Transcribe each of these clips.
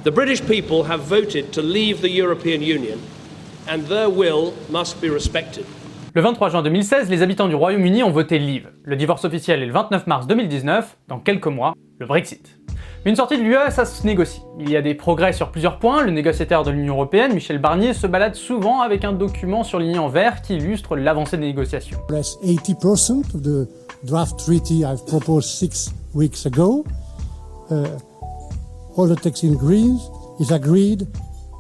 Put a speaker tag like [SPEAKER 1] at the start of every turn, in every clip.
[SPEAKER 1] The British people have voted to leave the European Union, and their will must be respected.
[SPEAKER 2] Le 23 juin 2016, les habitants du Royaume-Uni ont voté Leave. Le divorce officiel est le 29 mars 2019, dans quelques mois, le Brexit. Mais une sortie de l'UE, ça se négocie. Il y a des progrès sur plusieurs points. Le négociateur de l'Union Européenne, Michel Barnier, se balade souvent avec un document surligné en vert qui illustre l'avancée des négociations.
[SPEAKER 3] 80% of the draft treaty I've proposed 6 weeks ago. All the text in green is agreed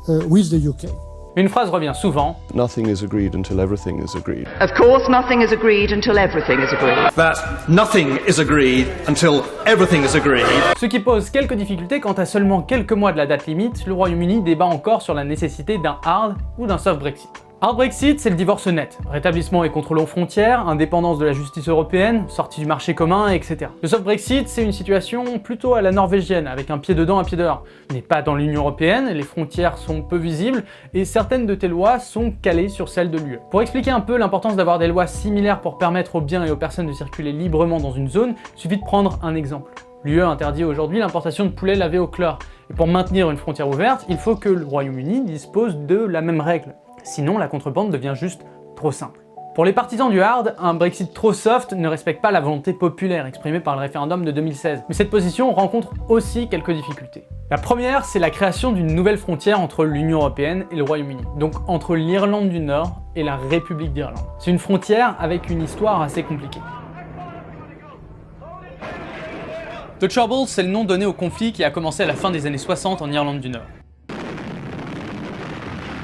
[SPEAKER 3] with the UK.
[SPEAKER 2] Une phrase revient souvent.
[SPEAKER 4] Nothing is agreed until everything is agreed.
[SPEAKER 5] Of course, nothing is agreed until everything is agreed.
[SPEAKER 6] That nothing is agreed until everything is agreed.
[SPEAKER 2] Ce qui pose quelques difficultés quand à seulement quelques mois de la date limite, le Royaume-Uni débat encore sur la nécessité d'un hard ou d'un soft Brexit. Hard Brexit, c'est le divorce net, rétablissement et contrôle aux frontières, indépendance de la justice européenne, sortie du marché commun, etc. Le soft Brexit, c'est une situation plutôt à la norvégienne, avec un pied dedans, un pied dehors. On n'est pas dans l'Union européenne, les frontières sont peu visibles, et certaines de tes lois sont calées sur celles de l'UE. Pour expliquer un peu l'importance d'avoir des lois similaires pour permettre aux biens et aux personnes de circuler librement dans une zone, il suffit de prendre un exemple. L'UE interdit aujourd'hui l'importation de poulets lavés au chlore. Et pour maintenir une frontière ouverte, il faut que le Royaume-Uni dispose de la même règle. Sinon, la contrebande devient juste trop simple. Pour les partisans du hard, un Brexit trop soft ne respecte pas la volonté populaire exprimée par le référendum de 2016. Mais cette position rencontre aussi quelques difficultés. La première, c'est la création d'une nouvelle frontière entre l'Union Européenne et le Royaume-Uni, donc entre l'Irlande du Nord et la République d'Irlande. C'est une frontière avec une histoire assez compliquée. The Troubles, c'est le nom donné au conflit qui a commencé à la fin des années 60 en Irlande du Nord.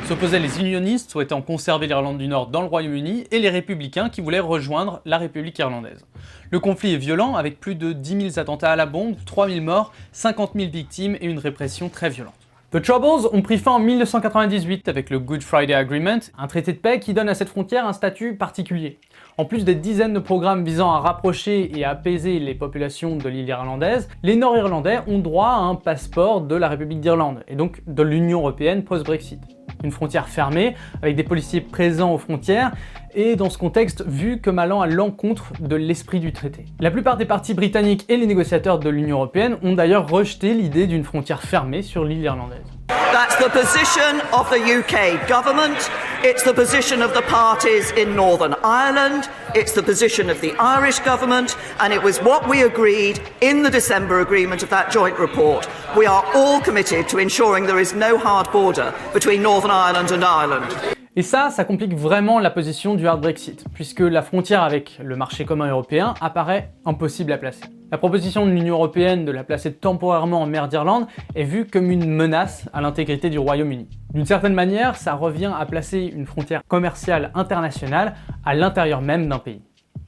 [SPEAKER 2] S'opposaient les unionistes souhaitant conserver l'Irlande du Nord dans le Royaume-Uni et les républicains qui voulaient rejoindre la République irlandaise. Le conflit est violent avec plus de 10 000 attentats à la bombe, 3 000 morts, 50 000 victimes et une répression très violente. The Troubles ont pris fin en 1998 avec le Good Friday Agreement, un traité de paix qui donne à cette frontière un statut particulier. En plus des dizaines de programmes visant à rapprocher et à apaiser les populations de l'île irlandaise, les Nord-Irlandais ont droit à un passeport de la République d'Irlande, et donc de l'Union Européenne post-Brexit. Une frontière fermée, avec des policiers présents aux frontières, et dans ce contexte vu comme allant à l'encontre de l'esprit du traité. La plupart des partis britanniques et les négociateurs de l'Union Européenne ont d'ailleurs rejeté l'idée d'une frontière fermée sur l'île irlandaise.
[SPEAKER 5] That's the position of the UK government, it's the position of the parties in Northern Ireland, it's the position of the Irish government, and it was what we agreed in the December agreement of that joint report. We are all committed to ensuring there is no hard border between Northern Ireland and Ireland.
[SPEAKER 2] Et ça complique vraiment la position du hard Brexit, puisque la frontière avec le marché commun européen apparaît impossible à placer. La proposition de l'Union Européenne de la placer temporairement en mer d'Irlande est vue comme une menace à l'intégrité du Royaume-Uni. D'une certaine manière, ça revient à placer une frontière commerciale internationale à l'intérieur même d'un pays.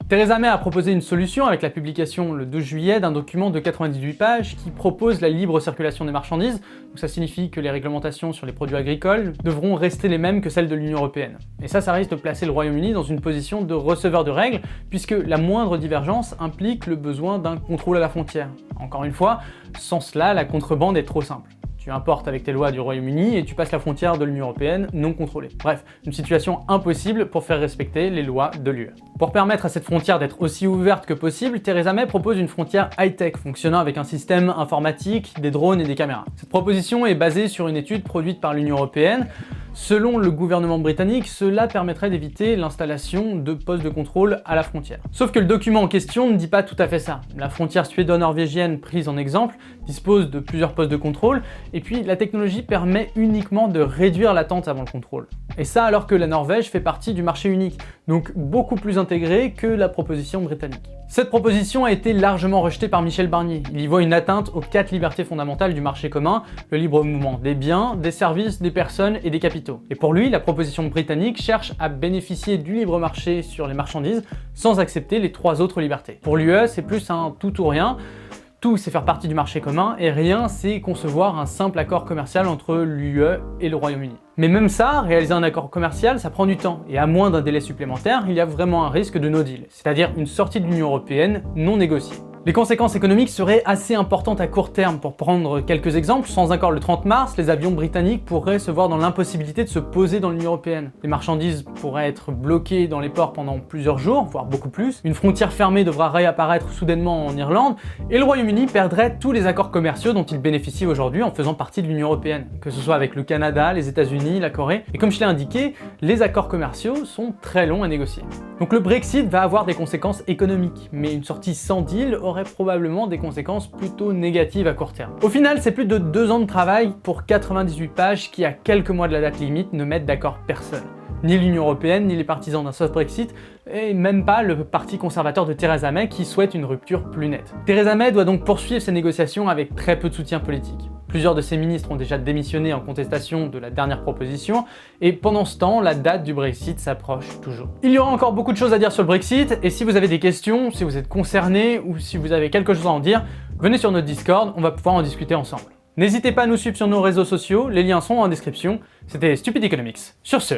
[SPEAKER 2] Theresa May a proposé une solution avec la publication le 12 juillet d'un document de 98 pages qui propose la libre circulation des marchandises. Donc ça signifie que les réglementations sur les produits agricoles devront rester les mêmes que celles de l'Union Européenne. Et ça risque de placer le Royaume-Uni dans une position de receveur de règles, puisque la moindre divergence implique le besoin d'un contrôle à la frontière. Encore une fois, sans cela, la contrebande est trop simple. Tu importes avec tes lois du Royaume-Uni et tu passes la frontière de l'Union Européenne non contrôlée. Bref, une situation impossible pour faire respecter les lois de l'UE. Pour permettre à cette frontière d'être aussi ouverte que possible, Theresa May propose une frontière high-tech fonctionnant avec un système informatique, des drones et des caméras. Cette proposition est basée sur une étude produite par l'Union Européenne. Selon le gouvernement britannique, cela permettrait d'éviter l'installation de postes de contrôle à la frontière. Sauf que le document en question ne dit pas tout à fait ça. La frontière suédo-norvégienne prise en exemple dispose de plusieurs postes de contrôle, et puis la technologie permet uniquement de réduire l'attente avant le contrôle. Et ça alors que la Norvège fait partie du marché unique, donc beaucoup plus intégré que la proposition britannique. Cette proposition a été largement rejetée par Michel Barnier. Il y voit une atteinte aux 4 libertés fondamentales du marché commun, le libre mouvement des biens, des services, des personnes et des capitaux. Et pour lui, la proposition britannique cherche à bénéficier du libre marché sur les marchandises sans accepter les 3 autres libertés. Pour l'UE, c'est plus un tout ou rien. Tout, c'est faire partie du marché commun, et rien, c'est concevoir un simple accord commercial entre l'UE et le Royaume-Uni. Mais même ça, réaliser un accord commercial, ça prend du temps, et à moins d'un délai supplémentaire, il y a vraiment un risque de no deal, c'est-à-dire une sortie de l'Union Européenne non négociée. Les conséquences économiques seraient assez importantes à court terme. Pour prendre quelques exemples, sans accord le 30 mars, les avions britanniques pourraient se voir dans l'impossibilité de se poser dans l'Union européenne. Les marchandises pourraient être bloquées dans les ports pendant plusieurs jours, voire beaucoup plus. Une frontière fermée devra réapparaître soudainement en Irlande, et le Royaume-Uni perdrait tous les accords commerciaux dont il bénéficie aujourd'hui en faisant partie de l'Union européenne, que ce soit avec le Canada, les États-Unis, la Corée. Et comme je l'ai indiqué, les accords commerciaux sont très longs à négocier. Donc le Brexit va avoir des conséquences économiques, mais une sortie sans deal aurait probablement des conséquences plutôt négatives à court terme. Au final, c'est plus de 2 ans de travail pour 98 pages qui, à quelques mois de la date limite, ne mettent d'accord personne. Ni l'Union européenne, ni les partisans d'un soft Brexit, et même pas le parti conservateur de Theresa May qui souhaite une rupture plus nette. Theresa May doit donc poursuivre ses négociations avec très peu de soutien politique. Plusieurs de ses ministres ont déjà démissionné en contestation de la dernière proposition, et pendant ce temps, la date du Brexit s'approche toujours. Il y aura encore beaucoup de choses à dire sur le Brexit, et si vous avez des questions, si vous êtes concerné, ou si vous avez quelque chose à en dire, venez sur notre Discord, on va pouvoir en discuter ensemble. N'hésitez pas à nous suivre sur nos réseaux sociaux, les liens sont en description. C'était Stupid Economics. Sur ce,